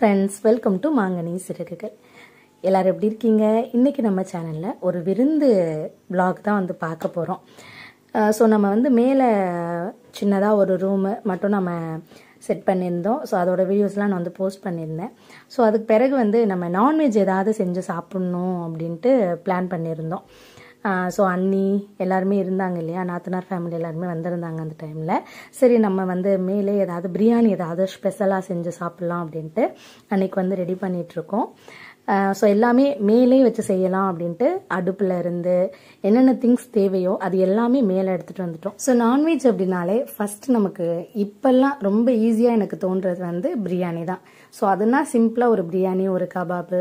Friends, welcome to மாங்கனி சிறகுகள். எல்லோரும் எப்படி இருக்கீங்க? இன்றைக்கி நம்ம சேனலில் ஒரு விருந்து vlog தான் வந்து பார்க்க போகிறோம். ஸோ நம்ம வந்து மேலே சின்னதாக ஒரு ரூமு மட்டும் நம்ம செட் பண்ணியிருந்தோம். ஸோ அதோட வீடியோஸ்லாம் நான் வந்து போஸ்ட் பண்ணியிருந்தேன். ஸோ அதுக்கு பிறகு வந்து நம்ம நான்வெஜ் ஏதாவது செஞ்சு சாப்பிட்ணும் அப்படின்ட்டு பிளான் பண்ணியிருந்தோம். ஸோ அண்ணி எல்லாருமே இருந்தாங்க இல்லையா, நாத்தனார் ஃபேமிலி எல்லாருமே வந்திருந்தாங்க அந்த டைமில். சரி நம்ம வந்து மேலே ஏதாவது பிரியாணி ஏதாவது ஸ்பெஷலாக செஞ்சு சாப்பிட்லாம் அப்படின்ட்டு அன்றைக்கி வந்து ரெடி பண்ணிகிட்ருக்கோம். ஸோ எல்லாமே மேலே வச்சு செய்யலாம் அப்படின்ட்டு அடுப்பில் இருந்து என்னென்ன திங்ஸ் தேவையோ அது எல்லாமே மேலே எடுத்துகிட்டு வந்துட்டோம். ஸோ நான்வெஜ் அப்படின்னாலே ஃபஸ்ட்டு நமக்கு இப்போல்லாம் ரொம்ப ஈஸியாக எனக்கு தோன்றது வந்து பிரியாணி தான். ஸோ அதுனா சிம்பிளாக ஒரு பிரியாணி, ஒரு கபாபு,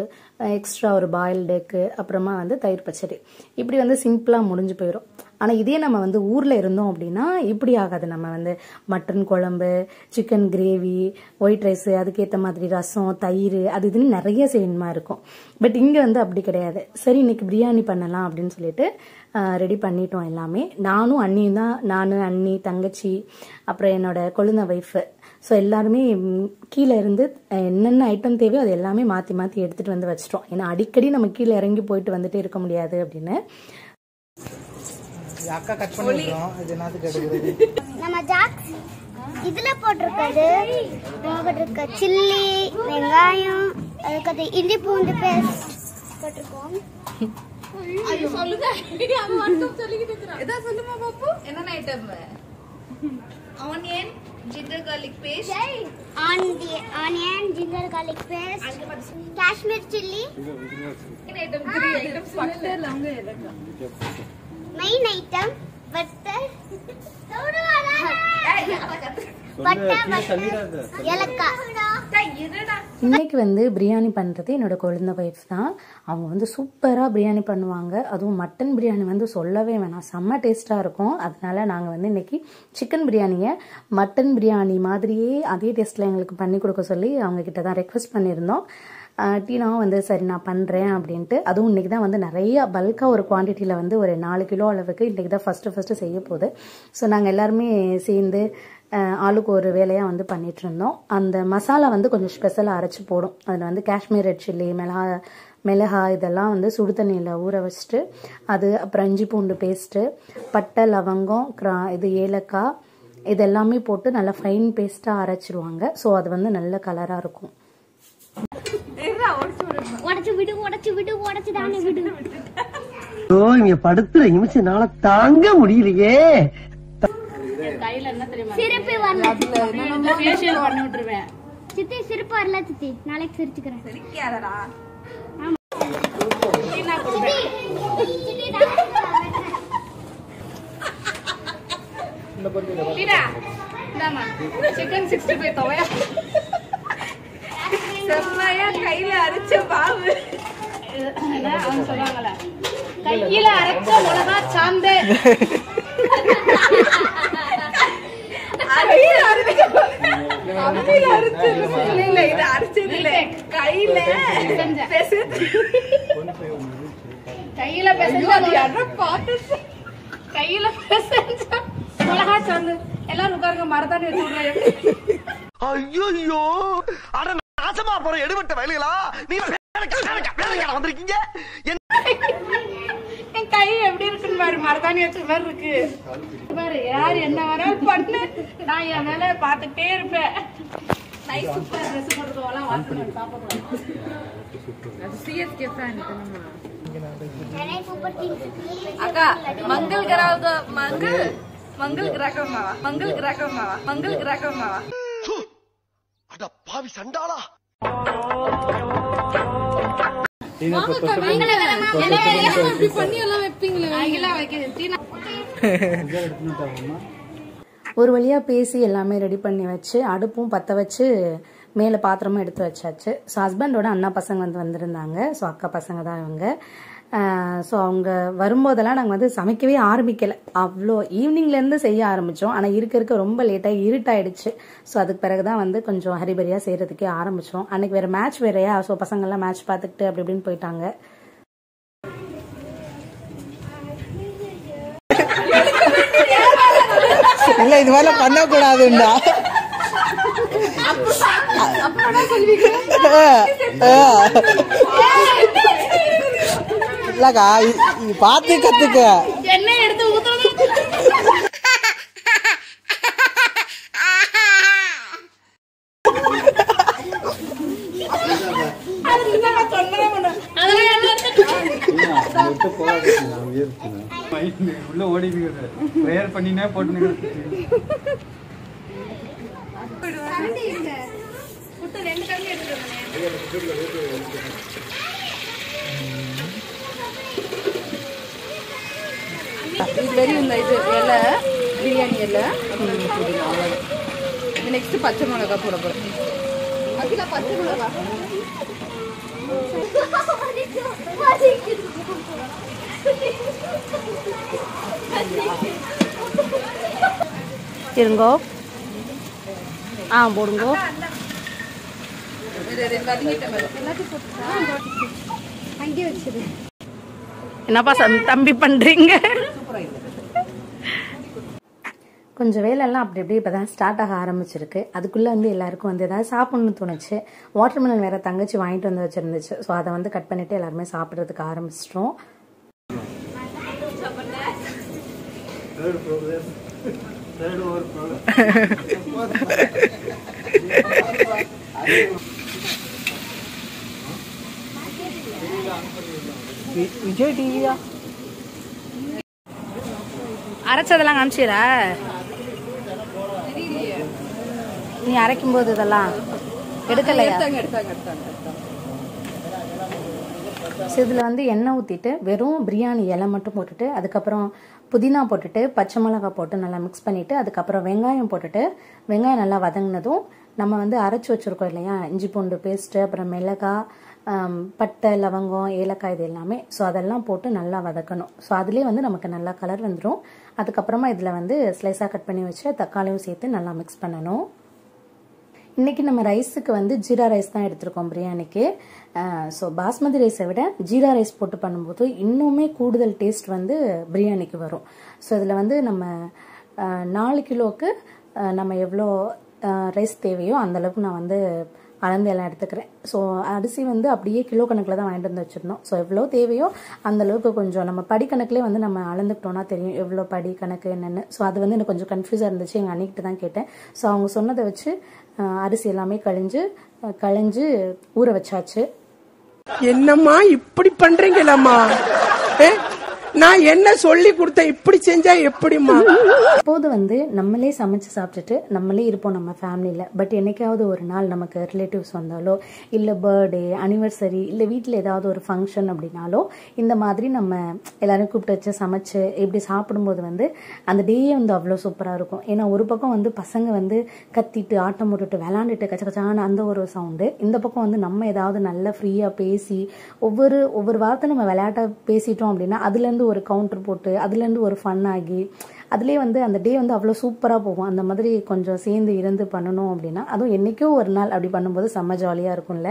எக்ஸ்ட்ரா ஒரு பாயில்டு எக்கு, அப்புறமா வந்து தயிர் பச்சடி, இப்படி வந்து சிம்பிளாக முடிஞ்சு போயிடும். ஆனால் இதே நம்ம வந்து ஊரில் இருந்தோம் அப்படின்னா இப்படி ஆகாது. நம்ம வந்து மட்டன் குழம்பு, சிக்கன் கிரேவி, ஒயிட் ரைஸு, அதுக்கேற்ற மாதிரி ரசம், தயிர், அது இதுன்னு நிறைய செய்யணுமா இருக்கும். பட் இங்கே வந்து அப்படி கிடையாது. சரி இன்னைக்கு பிரியாணி பண்ணலாம் அப்படின்னு சொல்லிட்டு ரெடி பண்ணிட்டோம் எல்லாமே. நானும் அண்ணியும் தான், நான், அண்ணி, தங்கச்சி, அப்புறம் என்னோட கொழுந்த ஒய்ஃபு. ஸோ எல்லாருமே கீழே இருந்து என்னென்ன ஐட்டம் தேவையோ அது எல்லாமே மாற்றி மாற்றி எடுத்துகிட்டு வந்து வச்சிட்டோம். ஏன்னா அடிக்கடி நம்ம கீழே இறங்கி போயிட்டு வந்துட்டே இருக்க முடியாது அப்படின்னு. அக்கா கட் பண்ணிடுறோம். இது என்னது கேக்குறது? நம்ம ஜாக்ஸ் இதுல போட்டிருக்கிறது போட்டிருக்க சில்லி, வெங்காயம், அதுக்கு இஞ்சி பூண்டு பேஸ்ட் போட்டிருக்கோம். அது சொல்லுங்க. அவன் மட்டும் சொல்லிக்கிட்டு இருக்கறான். ஏதா சொல்லுமா பாப்பு? என்ன item? Onion, ginger garlic paste, onion, ginger garlic paste, Kashmir chilli. என்ன ஐட்டம்? 3 ஐட்டம்ஸ் பட்டர், லவங்க ஏலக்காய். மெயின் ஐட்டம் பட்டர், இன்னைக்கு வந்து பிரியாணி பண்ணுறது என்னோட கொழுந்த ஒய்ஃப் தான். அவங்க வந்து சூப்பராக பிரியாணி பண்ணுவாங்க. அதுவும் மட்டன் பிரியாணி வந்து சொல்லவே வேணாம், செம்ம டேஸ்ட்டாக இருக்கும். அதனால நாங்கள் வந்து இன்னைக்கு சிக்கன் பிரியாணியை மட்டன் பிரியாணி மாதிரியே அதே டேஸ்ட்டில் எங்களுக்கு பண்ணி கொடுக்க சொல்லி அவங்கக்கிட்ட தான் ரெக்வெஸ்ட் பண்ணியிருந்தோம். டீனாவும் வந்து சரி நான் பண்ணுறேன் அப்படின்ட்டு. அதுவும் இன்றைக்கி தான் வந்து நிறைய பல்காக ஒரு குவான்டிட்டியில் வந்து ஒரு 4 கிலோ அளவுக்கு இன்றைக்கி தான் ஃபஸ்ட்டு செய்ய போகுது. ஸோ நாங்கள் எல்லாருமே சேர்ந்து ஆளுக்கு ஒரு வேலையாக வந்து பண்ணிகிட்டு இருந்தோம். அந்த மசாலா வந்து கொஞ்சம் ஸ்பெஷலாக அரைச்சி போடும். அதில் வந்து காஷ்மீர் ரெட் சில்லி, மிளகாய் இதெல்லாம் வந்து சுடு தண்ணியில் ஊற வச்சுட்டு, அது அப்புறம் இஞ்சி பூண்டு பேஸ்ட்டு, பட்டை, லவங்கம், இது ஏலக்காய், இது எல்லாமே போட்டு நல்லா ஃபைன் பேஸ்ட்டாக அரைச்சிடுவாங்க. ஸோ அது வந்து நல்ல கலராக இருக்கும். படுத்துற நிமிஷம்னால தாங்க முடியலையே. சிரிப்பு வரல, ஃபேஷியல் பண்ணி விட்டுருவேன். சித்தி சிரிப்பு வரல சித்தி, நாளைக்கு சிரிச்சுக்கிறேன். சிரிக்காதடா. சிக்கன் 65 துவையா செம்மையா கையில அரைச்ச பாவு. அவங்க சொல்லுவாங்கல்ல, கையில அரைச்ச மிளகா சாந்து. மிளகா சாந்து எல்லாரும் உட்காருங்க, மரத்தாண்டி வச்சு விடுறேன். ஐயோ அட நாசமா போற எடுபட்ட வேலைகளா நீங்க வந்திருக்கீங்க. என் கை எப்படி இருக்குன்னு பாரு, மரத்தாணி வச்ச மாதிரி இருக்கு பாரு. யாரு என்ன வேணாலும் பண்ணு, நான் என் வேலை பார்த்துட்டே இருப்பேன். நைஸ் சூப்பர் ட்ரெஸ் போட்டுக்கோலாம், வாட்டர் சாப்பிடுவோம். சிஎஸ்கே ஃபேன் அக்கா. மங்கள் கிராக மங்கள் கிராகமாவா. அட பாவி சண்டாளா. ஒரு வழியாக பேசி எல்லாமே ரெடி பண்ணி வச்சு அடுப்பும் பற்ற வச்சு மேலே பாத்திரமும் எடுத்து வச்சாச்சு. ஸோ ஹஸ்பண்டோட அண்ணா பசங்க வந்து வந்திருந்தாங்க. ஸோ அக்கா பசங்க தான் இவங்க. ஸோ அவங்க வரும்போதெல்லாம் நாங்கள் வந்து சமைக்கவே ஆரம்பிக்கலை. அவ்வளோ ஈவினிங்லேருந்து செய்ய ஆரம்பித்தோம். ஆனால் இருக்க ரொம்ப லேட்டாக இருட்டாயிடுச்சு. ஸோ அதுக்கு பிறகு தான் வந்து கொஞ்சம் ஹரிபரியாக செய்கிறதுக்கே ஆரம்பித்தோம். அன்றைக்கி வேறு மேட்ச் வேறையா. ஸோ பசங்கள்லாம் மேட்ச் பார்த்துக்கிட்டு அப்படி இப்படின்னு போயிட்டாங்க. இல்லை இது மாதிரிலாம் பண்ணக்கூடாதுண்டா. இல்லக்கா பார்த்து கத்துக்க. எண்ணெய் எடுத்து ஊத்தணும். உள்ள ஓடி பிரேயர் பண்ணினே போட்டு வெறும் இந்த இது இலை பிரியாணி இலை நெக்ஸ்ட் பச்சை மிளகா போட போறோம். அதுல பச்சை மிளகா இருங்கோ. போடுங்கோ. என்னப்பா தம்பி பண்றீங்க? கொஞ்சம் வேலையெல்லாம் அப்படி இப்படி இப்போ தான் ஸ்டார்ட் ஆக ஆரம்பிச்சிருக்கு. அதுக்குள்ளே வந்து எல்லாருக்கும் வந்து ஏதாவது சாப்பிட்ணுன்னு தோணுச்சு. வாட்டர்மெலன் வேறு தங்கச்சி வாங்கிட்டு வந்து வச்சுருந்துச்சு. ஸோ அதை வந்து கட் பண்ணிவிட்டு எல்லாருமே சாப்பிட்றதுக்கு ஆரம்பிச்சிட்டோம். விஜய் டிவியா அரைச்சதெல்லாம் காமிச்சிடா நீ அரைக்கும் போது இதெல்லாம் எடுக்கலையா? இதில் வந்து எண்ணெய் ஊற்றிட்டு வெறும் பிரியாணி இலை மட்டும் போட்டுட்டு அதுக்கப்புறம் புதினா போட்டுட்டு பச்சை மிளகாய் போட்டு நல்லா மிக்ஸ் பண்ணிவிட்டு அதுக்கப்புறம் வெங்காயம் போட்டுட்டு வெங்காயம் நல்லா வதங்கினதும் நம்ம வந்து அரைச்சி வச்சுருக்கோம் இல்லையா, இஞ்சி பூண்டு பேஸ்ட்டு, அப்புறம் மிளகாய், பட்டை, லவங்கம், ஏலக்காய், இது எல்லாமே. ஸோ அதெல்லாம் போட்டு நல்லா வதக்கணும். ஸோ அதுலேயே வந்து நமக்கு நல்லா கலர் வந்துடும். அதுக்கப்புறமா இதில் வந்து ஸ்லைஸாக கட் பண்ணி வச்சு தக்காளியும் சேர்த்து நல்லா மிக்ஸ் பண்ணணும். இன்றைக்கி நம்ம ரைஸுக்கு வந்து ஜீரா ரைஸ் தான் எடுத்திருக்கோம் பிரியாணிக்கு. ஸோ பாஸ்மதி ரைஸை விட ஜீரா ரைஸ் போட்டு பண்ணும்போது இன்னுமே கூடுதல் டேஸ்ட் வந்து பிரியாணிக்கு வரும். ஸோ இதில் வந்து நம்ம 4 கிலோவுக்கு நம்ம எவ்வளோ ரைஸ் தேவையோ அந்தளவுக்கு நான் வந்து அளந்து எல்லாம் எடுத்துக்கிறேன். ஸோ அரிசி வந்து அப்படியே கிலோ கணக்கில் தான் வாங்கிட்டு வந்து வச்சுருந்தோம். ஸோ எவ்வளோ தேவையோ அந்தளவுக்கு கொஞ்சம் நம்ம படி கணக்கிலே வந்து நம்ம அளந்துக்கிட்டோன்னா தெரியும் எவ்வளோ படி கணக்கு என்னென்னு. ஸோ அது வந்து எனக்கு கொஞ்சம் கன்ஃபியூஸாக இருந்துச்சு. எங்கள் அன்னிக்கிட்ட தான் கேட்டேன். ஸோ அவங்க சொன்னதை வச்சு அரிசி எல்லாமே களைஞ்சு ஊற வச்சாச்சு. என்னம்மா இப்படி பண்றீங்களம்மா? நான் என்ன சொல்லி கொடுத்தேன், இப்படி செஞ்சா எப்படிமா? இப்போது வந்து நம்மளே சமைச்சு சாப்பிட்டுட்டு நம்மளே இருப்போம் நம்ம ஃபேமிலியில். பட் என்னைக்காவது ஒரு நாள் நமக்கு ரிலேட்டிவ்ஸ் வந்தாலோ இல்லை பர்த்டே, அனிவர்சரி, இல்லை வீட்டில் ஏதாவது ஒரு ஃபங்க்ஷன் அப்படின்னாலோ இந்த மாதிரி நம்ம எல்லாரும் கூப்பிட்டு வச்சு சமைச்சு இப்படி சாப்பிடும்போது வந்து அந்த டேயே வந்து அவ்வளோ சூப்பராக இருக்கும். ஏன்னா ஒரு பக்கம் வந்து பசங்க வந்து கத்திட்டு ஆட்டம் போட்டுட்டு விளாண்டுட்டு கச்சக்கச்சான அந்த ஒரு சவுண்டு, இந்த பக்கம் வந்து நம்ம ஏதாவது நல்லா ஃப்ரீயாக பேசி ஒவ்வொரு வார்த்தை நம்ம விளையாட்டாக பேசிட்டோம் அப்படின்னா அதுலேருந்து ஒரு கவுண்டர் போட்டு அதுலேருந்து ஒரு ஃபன் ஆகி அதுலேயே வந்து அந்த டே வந்து அவ்வளோ சூப்பராக போகும். அந்த மாதிரி கொஞ்சம் சேர்ந்து இருந்து பண்ணணும் அப்படின்னா, அதுவும் என்றைக்கோ ஒரு நாள் அப்படி பண்ணும்போது செம்ம ஜாலியாக இருக்கும்ல.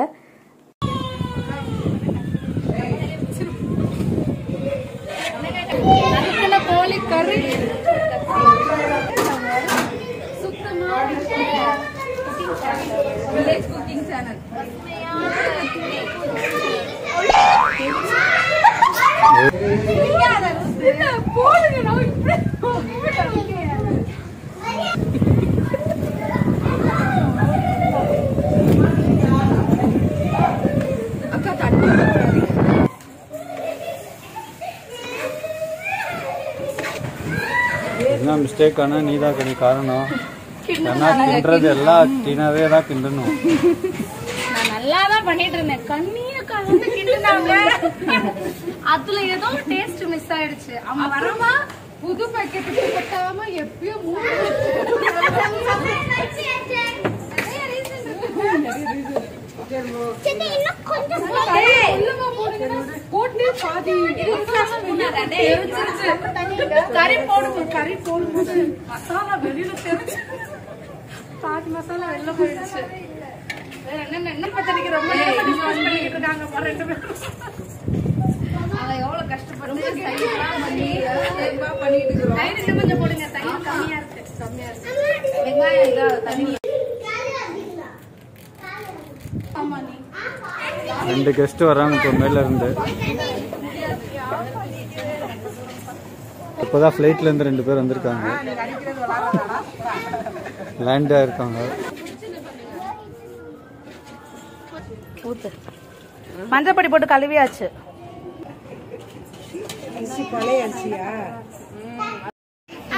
கோழி கறி குக்கிங் சேனல் என்ன மிஸ்டேக் ஆனா நீதான் கொஞ்சம் காரணம். ஏன்னா கிண்டுறது எல்லாம் டீனாவே தான் கிண்டணும். நான் நல்லா தான் பண்ணிட்டு இருந்தேன். கண்ணியக்கா வந்து கிண்டுனாங்க. அதுல ஏதோ டேஸ்ட் மிஸ் ஆயிடுச்சு. அவங்க வரமா புது பாக்கெட் போட்டாம எப்பயோ கறி போடும்போது மசாலா வெளியில தெரிஞ்சு பாதி மசாலா வெளில போயிடுச்சு. என்ன பத்திரிக்கை ரொம்ப பண்ணிட்டு இருக்காங்க ரெண்டு பேரும். எவ்வளவு கஷ்டப்பட்டு பண்ணிட்டு இருக்கோம். தயிர் கொஞ்சம் போடுங்க, தயிர் கம்மியா இருக்கு. வெங்காயம் தண்ணி 2 கெஸ்ட் வராங்க இப்போ மேல இருந்து. இப்போதான் ஃப்ளைட்ல இருந்து 2 பேர் வந்திருக்காங்க, லேண்ட் ஆயிருக்காங்க. மஞ்சப்பொடி போட்டு கழுவியாச்சு.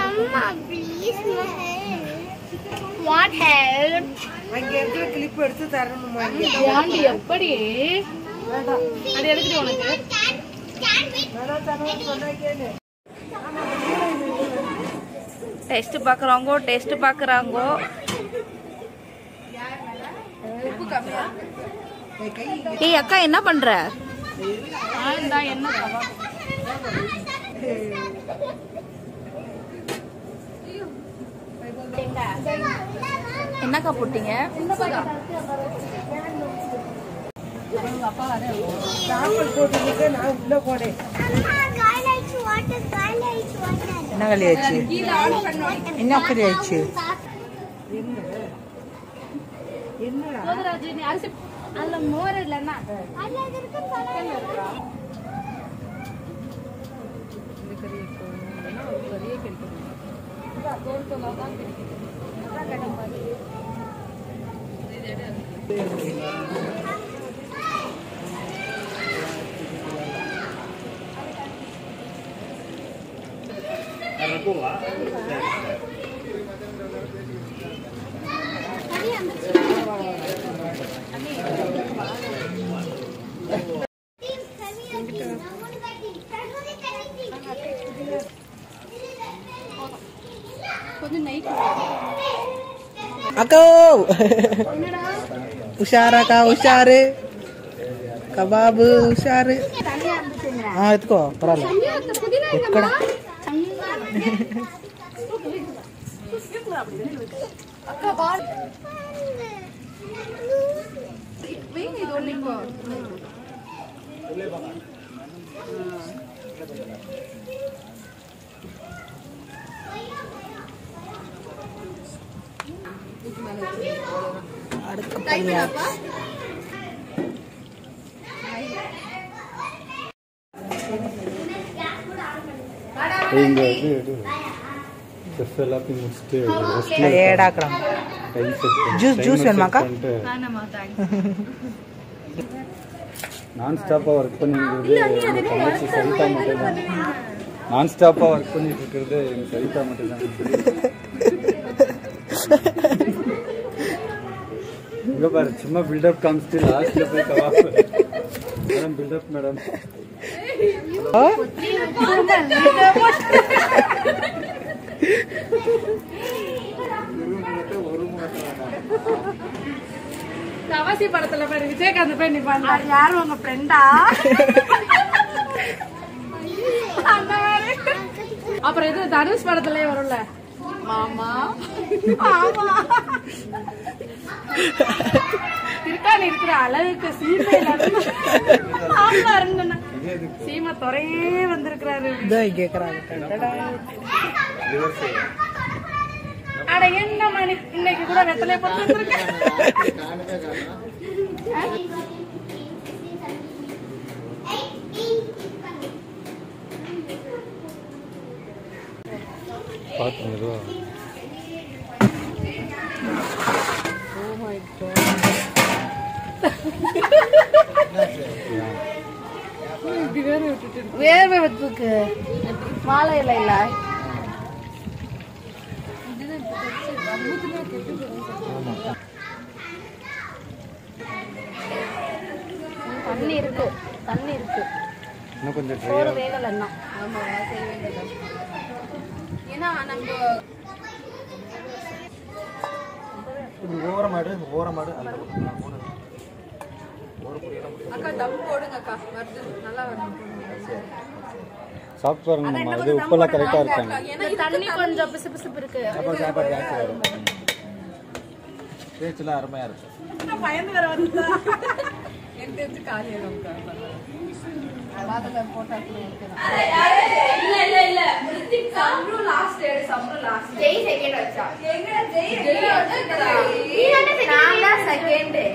அம்மா ப்ளீஸ் வாட் ஹெல்ப் அங்க இருக்கிற கிளிப் எடுத்து தரணுமா? ஏண்டி எப்படி அது எதுக்கு உனக்கு? டெஸ்ட் பாக்குறாங்க. ஏய் அக்கா என்ன பண்ற? என்னக்கா போட்டீங்க? என்ன களி ஆச்சு? என்ன களி ஆச்சு? அதுல மோர் இல்லன்னா அக்கா உஷாராக்கா, உஷாரு கபாபு உஷாரு. எடுத்துக்கோ பரவாயில்ல. எக்கடா அடுத்த பையன் இங்க இது செஃப் எல்லாத்தையும் முடிச்சுட்டு ஏடாக்குறாங்க. ஜூஸ் வேணுமாக்கா? நான் ஸ்டாப்பாக ஒர்க் பண்ணிட்டு எங்கள் தங்கச்சி சரிதா மட்டும்தான். நான் ஸ்டாப்பாக ஒர்க் பண்ணிட்டு இருக்கிறது எங்கள் சரிதா மட்டும்தான். இங்கே பாரு, சும்மா பில்டப் காமிச்சிட்டு லாஸ்ட்ல போய் கவாப். Madam build up madam. கவாசி படத்துல பாரு விஜயகாந்த் போய் நிப்பாங்க. யாரும் உங்க ஃப்ரெண்டா? அப்புறம் இது தனுஷ் படத்துலயே வரும்ல, மாமா மாமா இருக்கான்னு இருக்கிற அளவுக்கு சீமா துறையே வந்திருக்கிறாரு. அட என்ன மணி இன்னைக்கு கூட வெத்தலை போட்டு பார்த்து வேர்வை வச்சுக்கு மாலை இல்லை இல்ல தண்ணி இருக்கு இன்னும் கொஞ்சம் சோறு வேகலன்னா. ஏன்னா நம்ம ஓரமாடு அக்கா தம் போடுங்க அக்கா, வருது நல்லா வருது. சாப்பிட்டு பாருங்க. நம்ம இது உப்பெல்லாம் கரெக்டாக இருக்காங்க. ஏன்னா தண்ணி கொஞ்சம் பிசு பிசுப்பு இருக்கு. பேச்சுலாம் அருமையா இருக்கு. பயந்து வர வந்து எனக்கு தெரிஞ்சு காலி போட்டா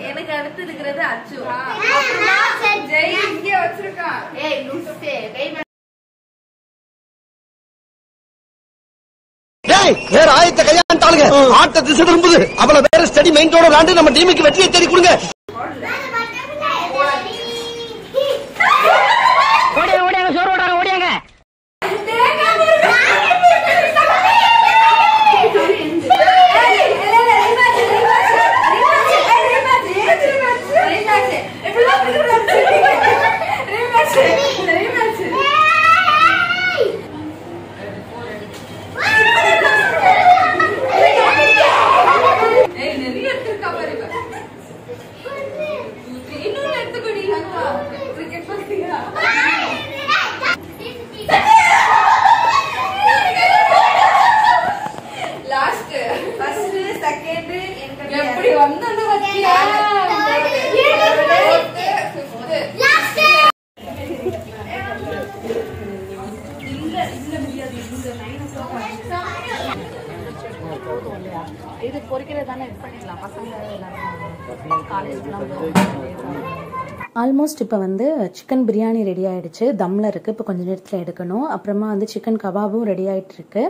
எனக்கு அடுத்து இருக்கிறது அச்சு. வேற ஆயத்த கையாண்டாளுங்க ஆட்ட திசை திரும்புது அவளை வேற ஸ்டடி மைண்டோட விளையாண்டு நம்ம டீமுக்கு வெற்றியை தேடி கொடுங்க. ஓடியாங்க சோறு ஓடாங்க ஓடியாங்க. இது பொரிக்கிறது தானே இது பண்ணிடலாம் பசங்க ஆல்மோஸ்ட் இப்போ வந்து சிக்கன் பிரியாணி ரெடி ஆகிடுச்சு, தம்மில் இருக்குது. இப்போ கொஞ்சம் நேரத்தில் எடுக்கணும். அப்புறமா வந்து சிக்கன் கபாபும் ரெடி ஆகிட்டுருக்கு.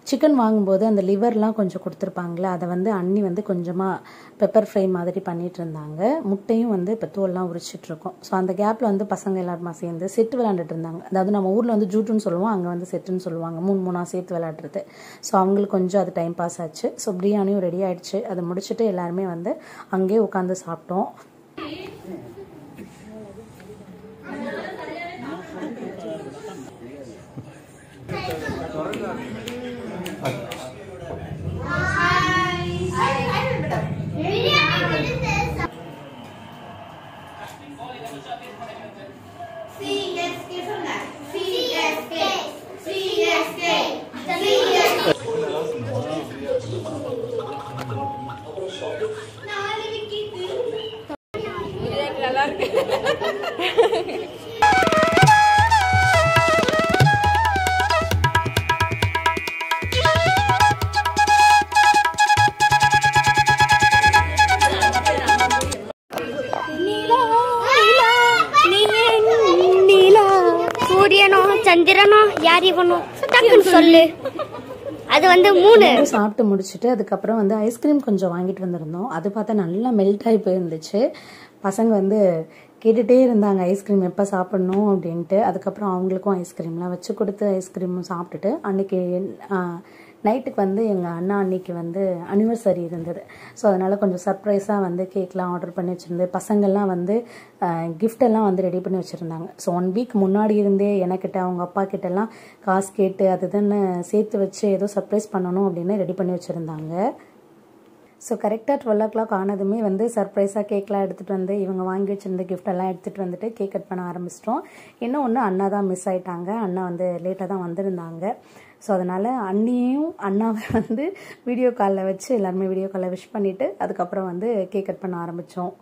சிக்கன் வாங்கும்போது அந்த லிவர்லாம் கொஞ்சம் கொடுத்துருப்பாங்களே, அதை வந்து அண்ணி வந்து கொஞ்சமாக பெப்பர் ஃப்ரை மாதிரி பண்ணிகிட்டு இருந்தாங்க. முட்டையும் வந்து இப்போ தோல்லாம் உரிச்சிட்ருக்கோம். ஸோ அந்த கேப்பில் வந்து பசங்க எல்லாருமா சேர்ந்து செட்டு விளையாண்டுட்டு இருந்தாங்க. அதாவது நம்ம ஊரில் வந்து ஜூட்டுன்னு சொல்லுவோம், அங்கே வந்து செட்டுன்னு சொல்லுவாங்க, மூணாக சேர்த்து விளையாடுறது. ஸோ அவங்களுக்கு கொஞ்சம் அது டைம் பாஸ் ஆச்சு. ஸோ பிரியாணியும் ரெடி ஆகிடுச்சு. அதை முடிச்சுட்டு எல்லாருமே வந்து அங்கேயே உட்காந்து சாப்பிட்டோம். நல்லா இருக்கு. சூரியனோ சந்திரனோ யார் இவனோ டக்குன்னு சொல்லு. அது வந்து 3 சாப்பிட்டு முடிச்சுட்டு அதுக்கப்புறம் வந்து ஐஸ்கிரீம் கொஞ்சம் வாங்கிட்டு வந்திருந்தோம். அது பார்த்தா நல்லா மெல்ட் ஆகி போயிருந்துச்சு. பசங்க வந்து கேட்டுகிட்டே இருந்தாங்க ஐஸ்கிரீம் எப்போ சாப்பிட்ணும் அப்படின்ட்டு. அதுக்கப்புறம் அவங்களுக்கும் ஐஸ்கிரீம்லாம் வச்சு கொடுத்து ஐஸ்கிரீமும் சாப்பிட்டுட்டு அன்றைக்கி நைட்டுக்கு வந்து எங்கள் அண்ணா அன்னைக்கு வந்து அனிவர்சரி இருந்தது. ஸோ அதனால் கொஞ்சம் சர்ப்ரைஸாக வந்து கேக்லாம் ஆர்டர் பண்ணி வச்சுருந்து பசங்கள்லாம் வந்து கிஃப்டெல்லாம் வந்து ரெடி பண்ணி வச்சுருந்தாங்க. ஸோ 1 வீக் முன்னாடி இருந்தே எனக்கிட்ட அவங்க அப்பா கிட்டலாம் காசு கேட்டு அதுதானே சேர்த்து வச்சு ஏதோ சர்ப்ரைஸ் பண்ணணும் அப்படின்னு ரெடி பண்ணி வச்சுருந்தாங்க. ஸோ கரெக்டாக 12 o'clock ஆனதுமே வந்து சர்ப்ரைஸாக கேக்லாம் எடுத்துகிட்டு வந்து இவங்க வாங்கி வச்சுருந்த கிஃப்டெல்லாம் எடுத்துகிட்டு வந்துட்டு கேக் கட் பண்ண ஆரம்பிச்சிட்டோம். இன்னும் ஒன்று அண்ணா தான் மிஸ் ஆகிட்டாங்க. அண்ணா வந்து லேட்டாக தான் வந்திருந்தாங்க. ஸோ அதனால் அண்ணியையும் அண்ணாவை வந்து வீடியோ காலில் வச்சு எல்லாருமே வீடியோ காலில் விஷ் பண்ணிவிட்டு அதுக்கப்புறம் வந்து கேக் கட் பண்ண ஆரம்பித்தோம்.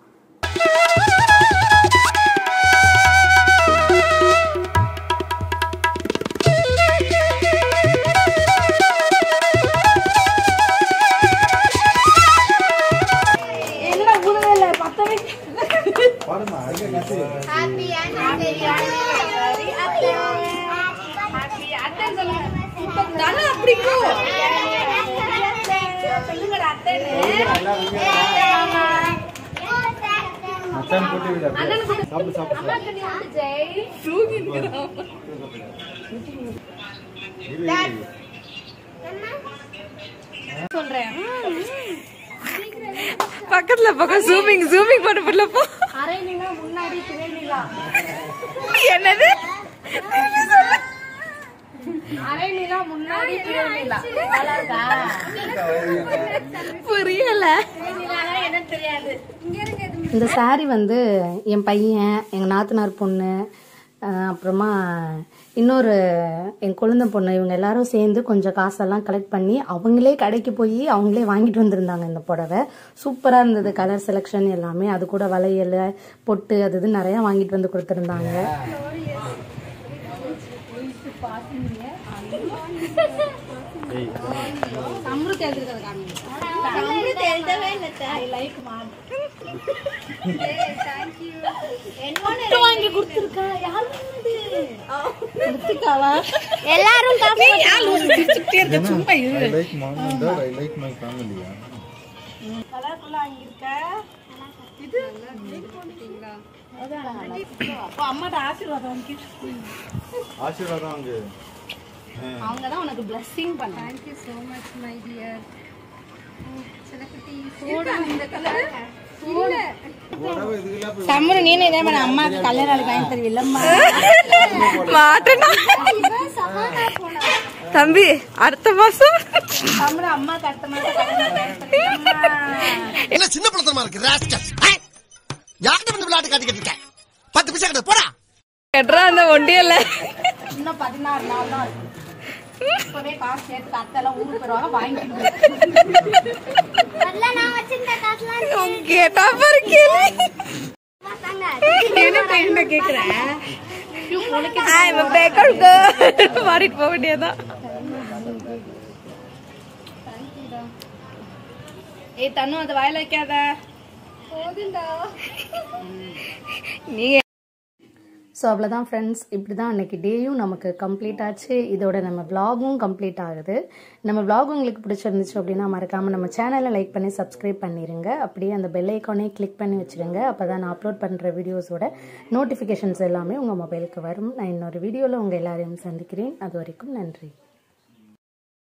பக்கத்துல பக்கம் ஜூமிங் பண்ண புள்ள போ. அரை நிலா முன்னாடி திரை நிலா. என்னது? அரை நிலா முன்னாடி திரை நிலா. புரியல. என்ன தெரியாது. இந்த சாரி வந்து என் பையன், எங்கள் நாத்தனார் பொண்ணு, அப்புறமா இன்னொரு என் குழந்தை பொண்ணு, இவங்க எல்லாரும் சேர்ந்து கொஞ்சம் காசெல்லாம் கலெக்ட் பண்ணி அவங்களே கடைக்கு போய் அவங்களே வாங்கிட்டு வந்திருந்தாங்க. இந்த புடவை சூப்பராக இருந்தது, கலர் செலெக்ஷன் எல்லாமே. அது கூட வளையல், பொட்டு, அது இது நிறையா வாங்கிட்டு வந்து கொடுத்துருந்தாங்க. அமிர்த எழுதுறது வாங்கி கொடுத்துருக்கா யாரு கொடுத்துருக்காவா எல்லாரும் காசு சும்மா இரு. I like mom and dad. I like my family. கலர்ஃபுல்லா வாங்கியிருக்க. இது அப்போ அம்மாட்ட ஆசீர்வாதம் வாங்கிட்டு ஆசீர்வாதம் அங்க அவங்க தான் உனக்கு blessing பண்ணாங்க. Thank you so much my dear. Summer நீனே இதே மாதிரி அம்மாக்கு கல்யாணம் நாளைக்கு வாங்கி தருவில்லம்மா. மாட்டேனா தம்பி அடுத்த மாசம் சம்மரு அம்மாக்கு அடுத்த மாசம் கல்யாணம் வாங்கி தருவில்லம்மா. என்ன சின்ன பழத்தனமா இருக்கு ராஸ்கல் யார்கிட்ட வந்து விளையாட்டு காட்டிக்கிட்டு இருக்க 10 பைசா கிட்ட போடா கெட்றா அந்த ஒண்டியல்ல இன்னும் 16 நாள் தான் இருக்கு. இப்பவே காசு சேர்த்து அத்தெல்லாம் ஊருக்கு போயிருவாங்க வாங்கிட்டு அதெல்லாம் நான் வச்சிருந்த காசுலாம் கேட்டா பாரு கேளு தாங்க. என்ன கேக்குறேன் I'm a backup girl மாறிட்டு போக வேண்டியதான். ஏய் தன்னு அதை வாயில வைக்காத. நீங்க ஸோ அவ்வளோதான் ஃப்ரெண்ட்ஸ், இப்படி தான் அன்றைக்கி டேயும் நமக்கு கம்ப்ளீட் ஆச்சு. இதோட நம்ம vlogகும் கம்ப்ளீட் ஆகுது. நம்ம vlog உங்களுக்கு பிடிச்சிருந்துச்சு அப்படின்னா மறக்காமல் நம்ம சேனலை லைக் பண்ணி சப்ஸ்கிரைப் பண்ணிடுங்க. அப்படியே அந்த பெல் ஐக்கானே கிளிக் பண்ணி வச்சுருங்க. அப்போ தான் நான் அப்லோட் பண்ணுற வீடியோஸோட நோட்டிஃபிகேஷன்ஸ் எல்லாமே உங்கள் மொபைலுக்கு வரும். நான் இன்னொரு வீடியோவில் உங்கள் எல்லாரையும் சந்திக்கிறேன். அது வரைக்கும் நன்றி.